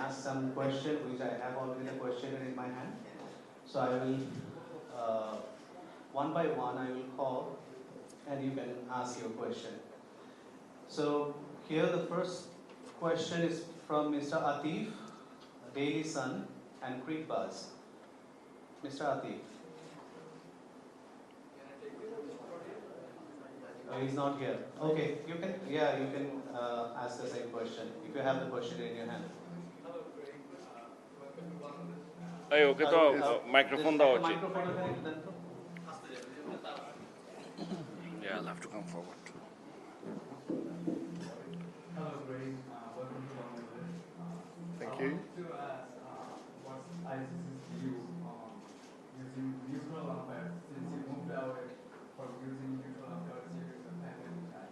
ask some question, which I have already the questionnaire in my hand. So I will, one by one, I will call and you can ask your question. So here the first question is from Mr. Atif, Daily Sun and Creek Buzz. Mr. Atif. He's not here. Okay, you can ask the same question if you have the question in your hand. Okay, so microphone daw uchi. Yeah, I'll have to come forward. Hello, great. Welcome to Bangladesh. Thank you. I want to ask what's ICC's view on using neutral umpires since you moved away from using neutral umpires during the pandemic time?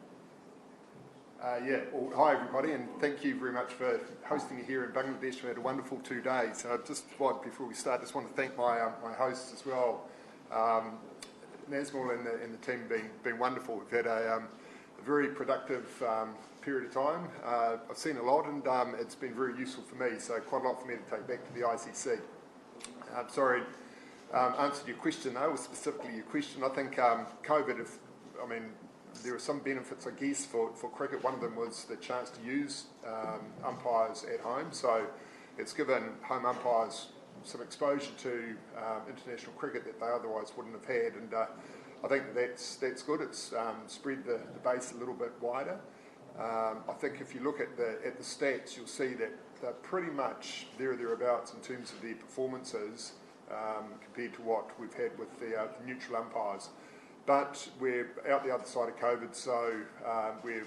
Well, hi everybody, and thank you very much for hosting me here in Bangladesh. We had a wonderful 2 days. So before we start, just want to thank my hosts as well. Nazmul and the team been wonderful. We've had a very productive period of time. I've seen a lot, and it's been very useful for me. So quite a lot for me to take back to the ICC. I'm sorry, answered your question though, or specifically your question. I think COVID. There are some benefits, I guess, for cricket. One of them was the chance to use umpires at home. So it's given home umpires some exposure to international cricket that they otherwise wouldn't have had. And I think that's good. It's spread the base a little bit wider. I think if you look at the stats, you'll see that they're pretty much thereabouts in terms of their performances compared to what we've had with the neutral umpires. But we're out the other side of COVID, so we're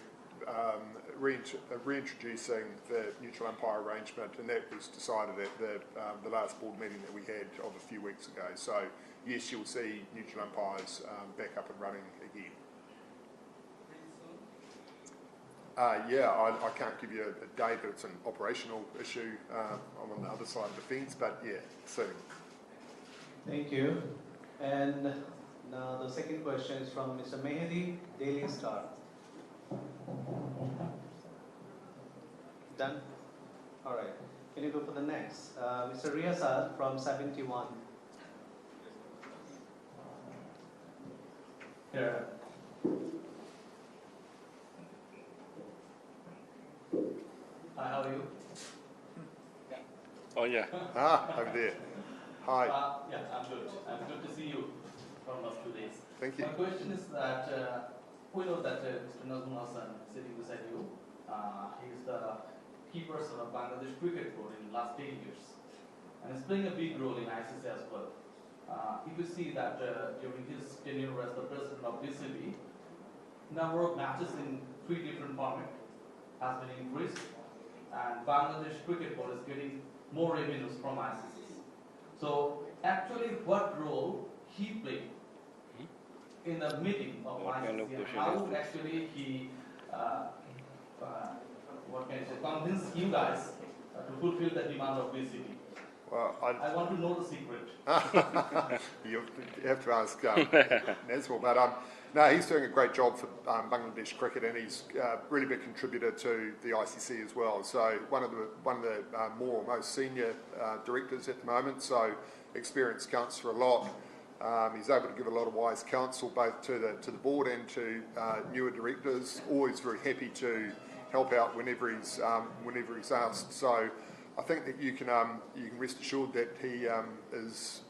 reintroducing the neutral umpire arrangement, and that was decided at the last board meeting that we had of a few weeks ago. So yes, you'll see neutral umpires back up and running again. I can't give you a date, but it's an operational issue. I'm on the other side of the fence, but yeah, soon. Thank you. And now the second question is from Mr. Mehdi, Daily Star. Done? All right. Can you go for the next? Mr. Riyasad from 71. Here. Hi, how are you? Oh yeah. Over there. Hi. Yeah, I'm good. I'm good to see you from last 2 days. Thank you. My question is that we know that Mr. Nazmul Hasan sitting beside you, he's the key person of Bangladesh cricket board in the last 10 years, and he's playing a big role in ICC as well. If you see that during his tenure as the president of BCB, number of matches in 3 different formats has been increased, and Bangladesh cricket board is getting more revenues from ICC. So actually, what role he played in the meeting of ICC, how actually he convinced you guys to fulfill the demand of BCB? Well, I want to know the secret. You have to ask Nazmul, but no, he's doing a great job for Bangladesh cricket, and he's a really big contributor to the ICC as well. So one of the most senior directors at the moment. So experience counts for a lot. He's able to give a lot of wise counsel both to the board and to newer directors. Always very happy to help out whenever he's asked. So I think that you can rest assured that he is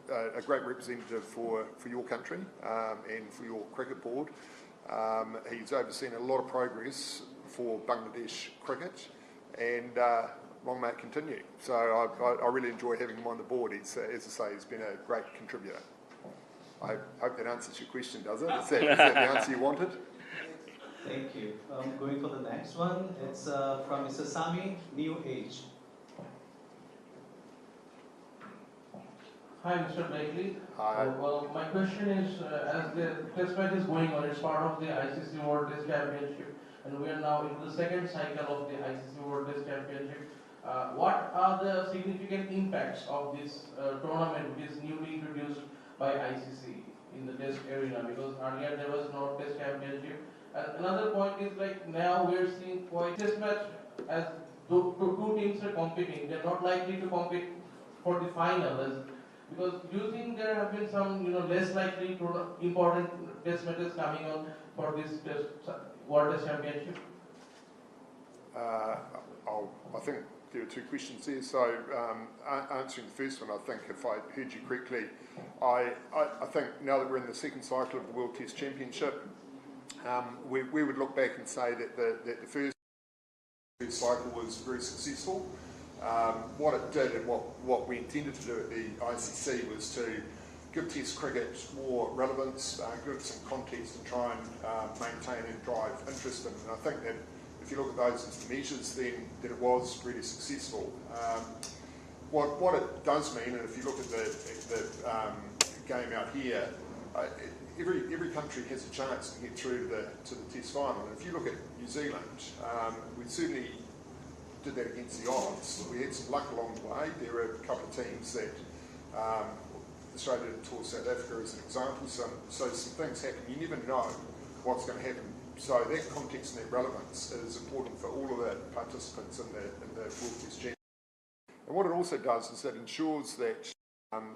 a great representative for your country and for your cricket board. He's overseen a lot of progress for Bangladesh cricket, and long may it continue. So I really enjoy having him on the board. As I say, he's been a great contributor. I hope that answers your question, does it? Is that the answer you wanted? Thank you. Going for the next one, it's from Mr. Sami, New Age. Hi, Mr. Blakely. Hi. Well, my question is, as the test match is going on, it's part of the ICC World Test Championship, and we are now into the second cycle of the ICC World Test Championship. What are the significant impacts of this tournament, which is newly introduced by ICC in the test arena? Because earlier there was no test championship. And another point is, like, now we're seeing quite test match as two teams are competing, they're not likely to compete for the final. Because do you think there have been some, less likely important test matches coming on for this World Test Championship? I think there are two questions there. So answering the first one, I think if I heard you correctly, I think now that we're in the second cycle of the World Test Championship, we would look back and say that the first cycle was very successful. What it did and what we intended to do at the ICC was to give Test cricket more relevance, give it some context and try and maintain and drive interest in it. And I think that if you look at those as the measures, then it was really successful. What it does mean, and if you look at the game out here, every country has a chance to get through to the Test final. And if you look at New Zealand, we certainly did that against the odds. We had some luck along the way. There were a couple of teams that Australia did towards South Africa as an example. So some things happen. You never know what's going to happen. So that context and that relevance is important for all of the participants in the World Test Championship. And what it also does is that ensures that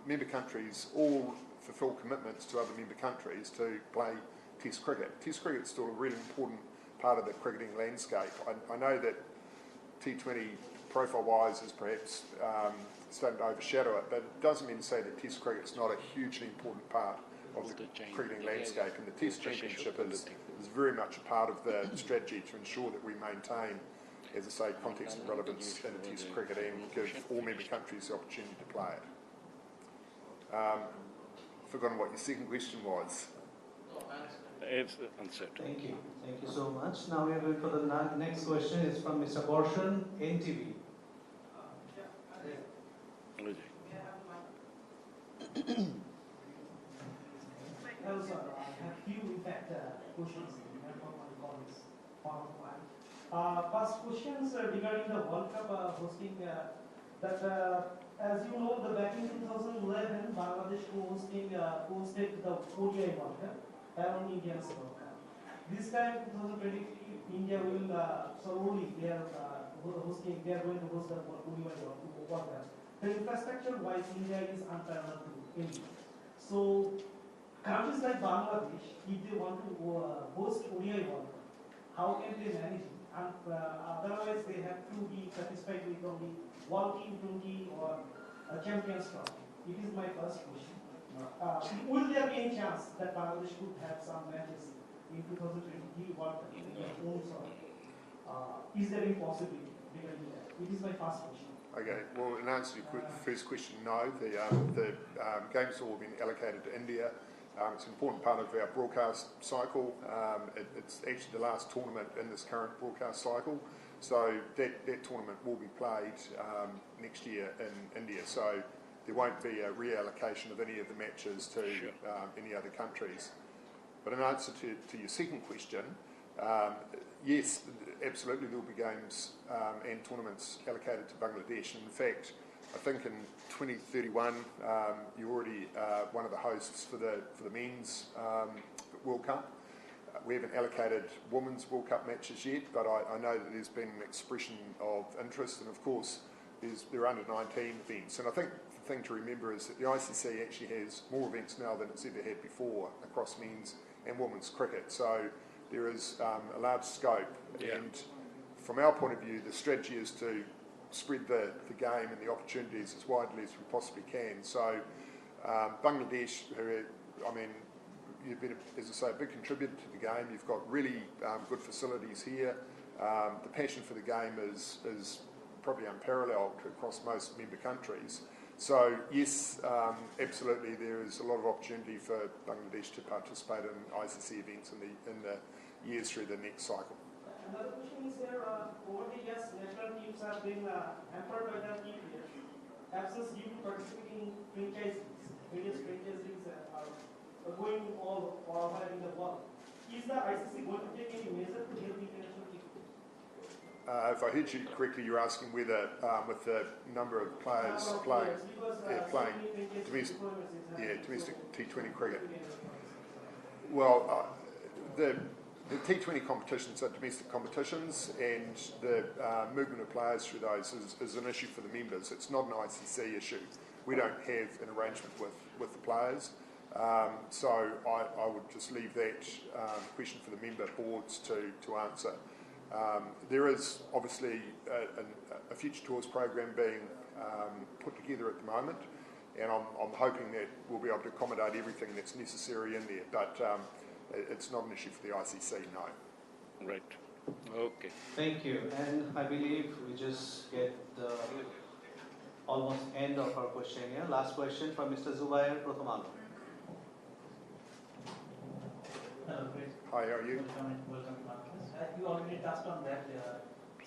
member countries all fulfil commitments to other member countries to play Test cricket. Test cricket is still a really important part of the cricketing landscape. I know that T20 profile-wise is perhaps starting to overshadow it, but it doesn't mean to say that Test cricket is not a hugely important part of the cricketing landscape, and the Test Championship is very much a part of the strategy to ensure that we maintain, as I say, context and relevance in Test cricket and give all member countries the opportunity to play it. Forgotten what your second question was. It's answered. Thank you. Thank you so much. Now we are going for the next question. It's from Mr. Borshan, NTV. Hello, sir. I have few, in fact, questions from my colleagues. First questions regarding the World Cup hosting. As you know, back in 2011, Bangladesh hosted the ODI World Cup around Indian World Cup. This time, 2023, India will slowly they are going to host the ODI World Cup. The infrastructure-wise, India is unparalleled to India. So countries like Bangladesh, if they want to host ODI World Cup, how can they manage it? And otherwise, they have to be satisfied with only World T20 or Champions Trophy. It is my first question. Will there be any chance that Bangladesh could have some matches in 2023 World Cup in their own sort? Is there any possibility regarding that? It is my first question. Okay, well, in answer to your first question, no. The games have all been allocated to India. It's an important part of our broadcast cycle. It's actually the last tournament in this current broadcast cycle. So that tournament will be played next year in India. So there won't be a reallocation of any of the matches to any other countries. But in answer to your second question, yes, absolutely there will be games and tournaments allocated to Bangladesh. And in fact, I think in 2031 you're already one of the hosts for the men's World Cup. We haven't allocated women's World Cup matches yet, but I know that there's been an expression of interest, and of course there are under-19 events. And I think the thing to remember is that the ICC actually has more events now than it's ever had before across men's and women's cricket. So there is a large scope, and from our point of view, the strategy is to spread the game and the opportunities as widely as we possibly can. So Bangladesh, you've been, as I say, a big contributor to the game. You've got really good facilities here. The passion for the game is probably unparalleled across most member countries. So yes, absolutely, there is a lot of opportunity for Bangladesh to participate in ICC events in the years through the next cycle. Another question is there, over the years, national teams have been hampered by the key players. Absence due to participating franchises. Various franchises are going all over in the world. Is the ICC going to take any measure to help international teams? If I heard you correctly, you're asking whether with the number of players playing domestic T20 cricket. Well, the the T20 competitions are domestic competitions, and the movement of players through those is an issue for the members. It's not an ICC issue. We don't have an arrangement with the players. So I would just leave that question for the member boards to answer. There is obviously a Future Tours program being put together at the moment, and I'm hoping that we'll be able to accommodate everything that's necessary in there, but it's not an issue for the ICC, no. Right. Okay. Thank you. And I believe we just get the almost end of our questionnaire. Last question from Mr. Zubair Prothomalo. Hello, Chris. Hi, how are you? Welcome to Marcus. You already touched on that,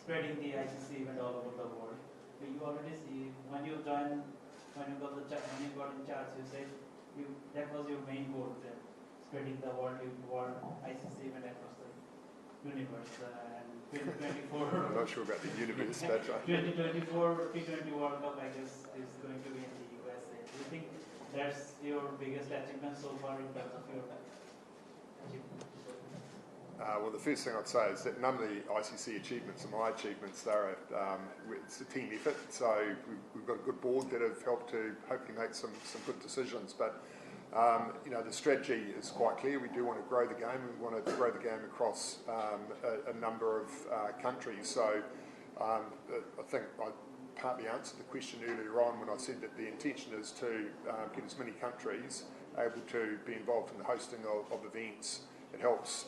spreading the ICC event all over the world. But you already see when you got in charge, you said that was your main goal, spreading the world ICC event across the universe. And 2024. I'm not sure about the universe, but 2024 T20 World Cup, I guess, is going to be in the USA. Do you think that's your biggest achievement so far in terms of your achievement? well, the first thing I'd say is that none of the ICC achievements are my achievements. It's a team effort, so we've got a good board that have helped to hopefully make some good decisions. But the strategy is quite clear. We do want to grow the game. We want to grow the game across a number of countries. So I think I partly answered the question earlier on when I said that the intention is to get as many countries able to be involved in the hosting of events. It helps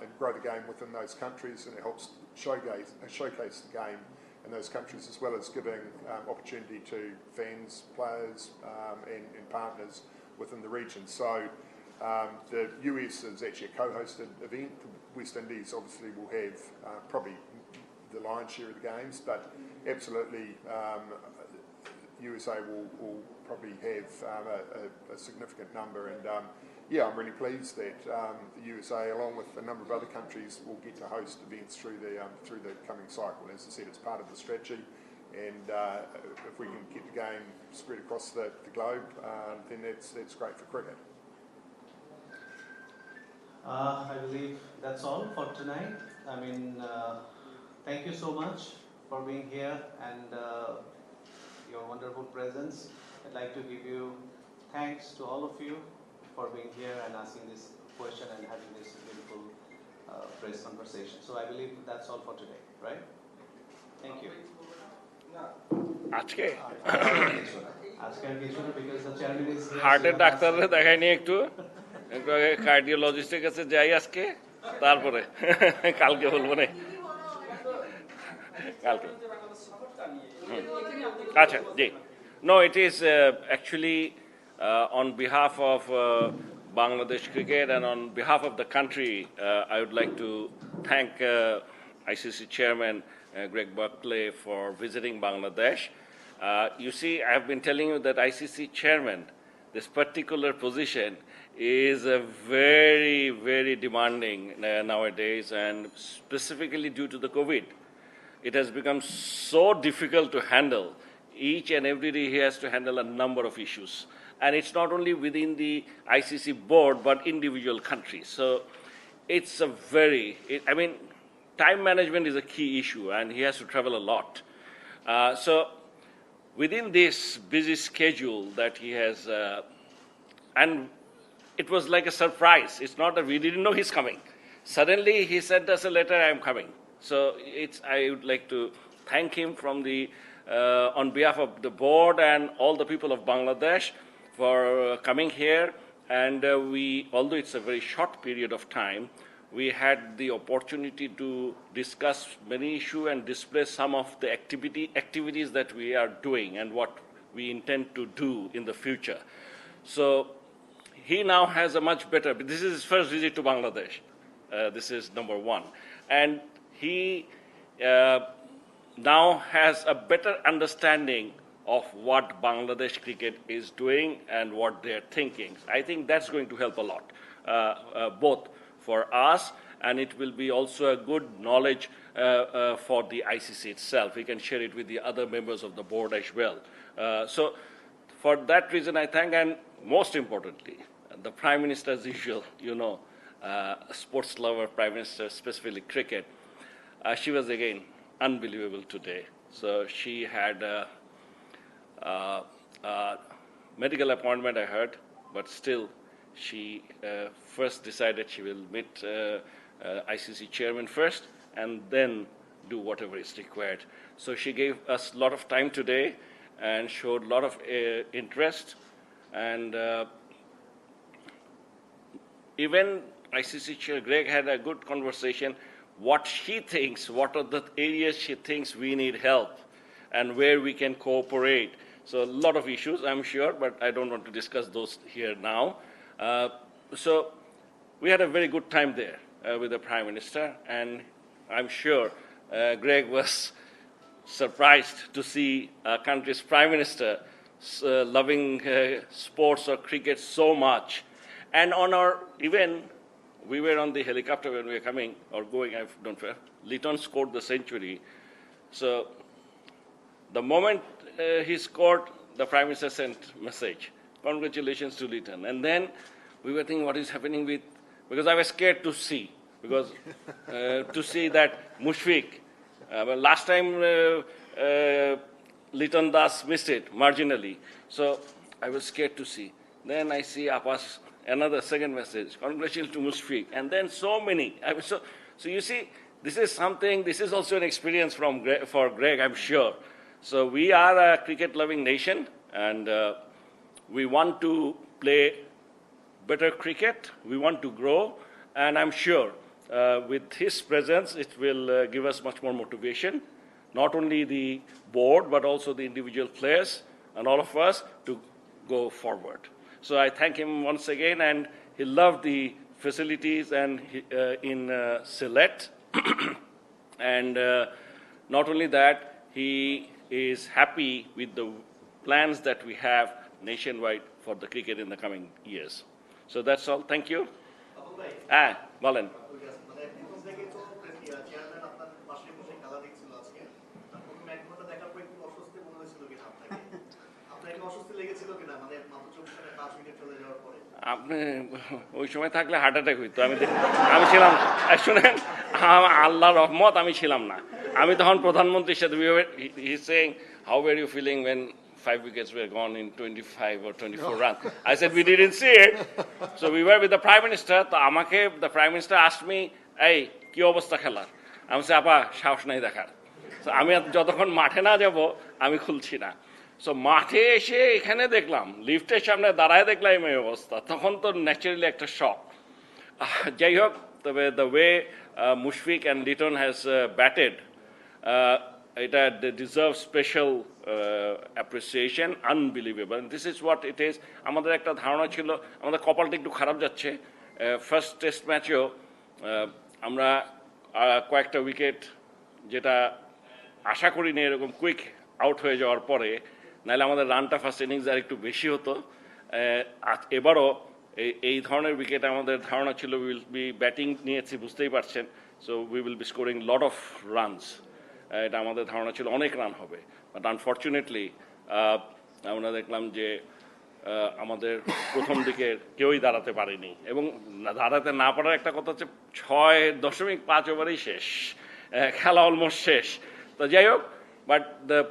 and grow the game within those countries, and it helps showcase the game in those countries, as well as giving opportunity to fans, players and partners within the region. So the US is actually a co-hosted event. The West Indies obviously will have probably the lion's share of the games, but absolutely USA will probably have a significant number. And I'm really pleased that the USA, along with a number of other countries, will get to host events through the coming cycle. As I said, it's part of the strategy, and if we can get the game spread across the globe, then that's great for cricket. I believe that's all for tonight. I mean, thank you so much for being here and your wonderful presence. I'd like to give you thanks to all of you for being here and asking this question and having this beautiful press conversation. So I believe that's all for today, right? Thank you. আজকে because the chairman is here. হার্টের ডাক্তাররে দেখাইনি একটু আগে কার্ডিওলজিস্টের কাছে যাই আজকে, তারপরে কালকে বলবো না, কালকে। আচ্ছা জি, no, it is actually on behalf of Bangladesh cricket and on behalf of the country, I would like to thank ICC Chairman Greg Buckley for visiting Bangladesh. You see, I have been telling you that ICC Chairman, this particular position, is very, very demanding nowadays, and specifically due to the COVID. It has become so difficult to handle. Each and every day he has to handle a number of issues. And it's not only within the ICC board, but individual countries. So it's time management is a key issue, and he has to travel a lot. So within this busy schedule that he has, and it was like a surprise. It's not that we didn't know he's coming. Suddenly he sent us a letter, I am coming. So I would like to thank him from on behalf of the board and all the people of Bangladesh for coming here. And although it's a very short period of time, we had the opportunity to discuss many issues and display some of the activities that we are doing and what we intend to do in the future. So he now has a much better, this is his first visit to Bangladesh. This is number one. And he now has a better understanding of what Bangladesh cricket is doing and what they're thinking. I think that's going to help a lot, both for us, and it will be also a good knowledge for the ICC itself. We can share it with the other members of the board as well. So for that reason, I thank, and most importantly, the Prime Minister, as usual, sports lover Prime Minister, specifically cricket. She was again unbelievable today. So she had a medical appointment, I heard, but still she first decided she will meet ICC chairman first and then do whatever is required. So she gave us a lot of time today and showed a lot of interest. And even ICC chair Greg had a good conversation. What she thinks, what are the areas she thinks we need help and where we can cooperate. So a lot of issues, I'm sure, but I don't want to discuss those here now. So we had a very good time there with the Prime Minister, and I'm sure Greg was surprised to see a country's Prime Minister loving sports or cricket so much. And on our event, we were on the helicopter when we were coming or going, I don't know, Litton scored the century. So the moment he scored, the Prime Minister sent message, congratulations to Litton. And then we were thinking what is happening with, because I was scared to see, because to see that Mushfiq, last time Litton Das missed it marginally. So I was scared to see. Then I see Apas, another second message, congratulations to Mushfiq. And then so many. So you see, this is something, this is also an experience for Greg, I'm sure. So we are a cricket-loving nation, and we want to play better cricket. We want to grow, and I'm sure with his presence, it will give us much more motivation, not only the board, but also the individual players and all of us to go forward. So I thank him once again, and he loved the facilities and in Sylhet. And not only that, he is happy with the plans that we have nationwide for the cricket in the coming years. So that's all. Thank you. Balen. আপনি ওই সময় থাকলে heart attack হইতো আমি ছিলাম শুনেন আল্লাহর রহমত আমি ছিলাম না আমি তখন প্রধানমন্ত্রীর সাথে he saying how were you feeling when 5 wickets were gone in 25 or 24 runs. I said we didn't see it. So we were with the Prime Minister. তো আমাকে the Prime Minister asked me, এই কি অবস্থা খেলার? আমি বলছি আপা সাহস নাই দেখার। So আমি যতক্ষণ মাঠে না যাব আমি খুলছি না। সো মাঠে এসে এখানে দেখলাম লিফটের সামনে দাঁড়ায় দেখলাম এই অবস্থা তখন তো ন্যাচারালি একটা শক যাই হোক তবে the way Mushfiq and Liton has batted এটা deserve special appreciation unbelievable this is what it is আমাদের একটা ধারণা ছিল আমাদের কপালটা একটু খারাপ যাচ্ছে ফার্স্ট টেস্ট ম্যাচেও আমরা কয়েকটা উইকেট যেটা আশা করিনি এরকম কুইক আউট হয়ে যাওয়ার পরে নাহলে আমাদের রানটা ফার্স্ট ইনিংস আর একটু বেশি হতো এবারও এই ধরনের উইকেট আমাদের ধারণা ছিল উইল বি ব্যাটিং নিয়েছি বুঝতেই পারছেন so we will be scoring lot of runs এটা আমাদের ধারণা ছিল অনেক রান হবে বাট আনফর্চুনেটলি আমরা দেখলাম যে আমাদের প্রথম দিকে কেউই দাঁড়াতে পারেনি এবং দাঁড়াতে না পারার একটা কথা হচ্ছে 6.5 ওভারেই শেষ খেলা অলমোস্ট শেষ তো যাই হোক but the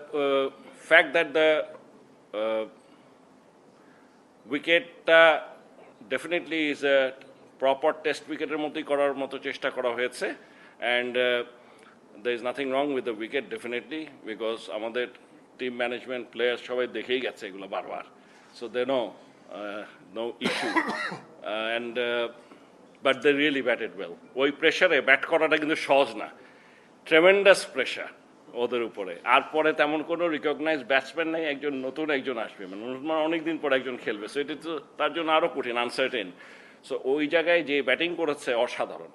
fact that the wicket definitely is a proper test wicketer মতোই করার মতো চেষ্টা করা হয়েছে and there is nothing wrong with the wicket definitely because আমাদের team management players সবাই দেখেই গেছে এগুলো বারবার so they know no issue and but they really batted well ওই প্রেসারে ব্যাট করাটা কিন্তু সহজ না tremendous pressure ওদের উপরে আর পরে তেমন কোনো রিকগনাইজ ব্যাটসম্যান নেই একজন নতুন একজন আসবে মানে অনেকদিন পর একজন খেলবে সো এটা তো তার জন্য আরও কঠিন আনসার্টেন সো ওই জায়গায় যে ব্যাটিং করেছে অসাধারণ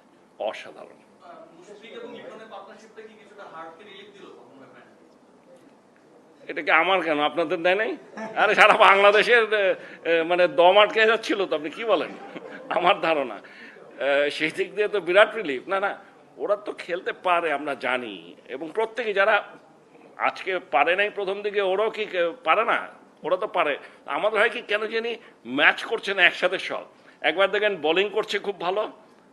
অসাধারণ এটা কি আমার কেন আপনাদের দেয় নাই আরে সারা বাংলাদেশের মানে দম আটকে যাচ্ছিল তো আপনি কি বলেন আমার ধারণা সেই দিক দিয়ে তো বিরাট রিলিফ না না ওরা তো খেলতে পারে আমরা জানি এবং প্রত্যেকে যারা আজকে পারে নাই প্রথম দিকে ওরাও কি পারে না ওরা তো পারে আমাদের হয় কি কেন জানি ম্যাচ করছে না একসাথে সব একবার দেখেন বোলিং করছে খুব ভালো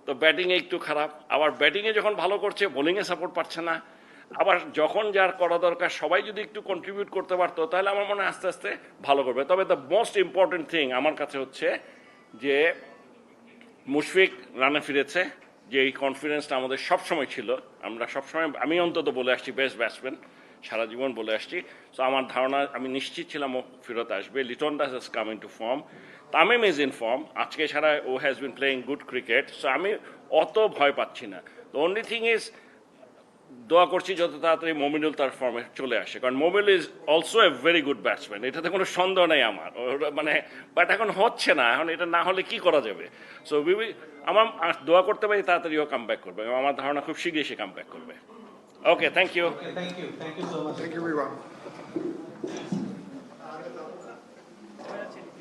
তো ব্যাটিংয়ে একটু খারাপ, আবার ব্যাটিংয়ে যখন ভালো করছে বোলিংয়ে সাপোর্ট পাচ্ছে না, আবার যখন যার করা দরকার সবাই যদি একটু কন্ট্রিবিউট করতে পারতো তাহলে আমার মনে হয় আস্তে আস্তে ভালো করবে। তবে দ্য মোস্ট ইম্পর্টেন্ট থিং আমার কাছে হচ্ছে যে মুশফিক রানে ফিরেছে, যে এই কনফিডেন্সটা আমাদের সবসময় ছিল, আমরা সবসময়, আমি অন্তত বলে আসছি বেস্ট ব্যাটসম্যান, সারা জীবন বলে আসছি। সো আমার ধারণা, আমি নিশ্চিত ছিলাম ও ফেরত আসবে। Liton Das has come in to form, Tamim is in form, আজকে ছাড়া ও has been playing good cricket. So আমি অত ভয় পাচ্ছি না। দ্য অনলি থিং ইজ দোয়া করছি যত তাড়াতাড়ি মমিনুল তার ফর্মে চলে আসে, কারণ Mominul is also a very good batsman, এটাতে কোনো সন্দেহ নেই আমার। মানে বাট এখন হচ্ছে না, এখন এটা না হলে কি করা যাবে। সো আমার দোয়া করতে পারি তাড়াতাড়ি ও কাম ব্যাক করবে, আমার ধারণা খুব শীঘ্রই সে কাম ব্যাক করবে। Okay, thank you. Okay, thank you so much. Thank you, everyone.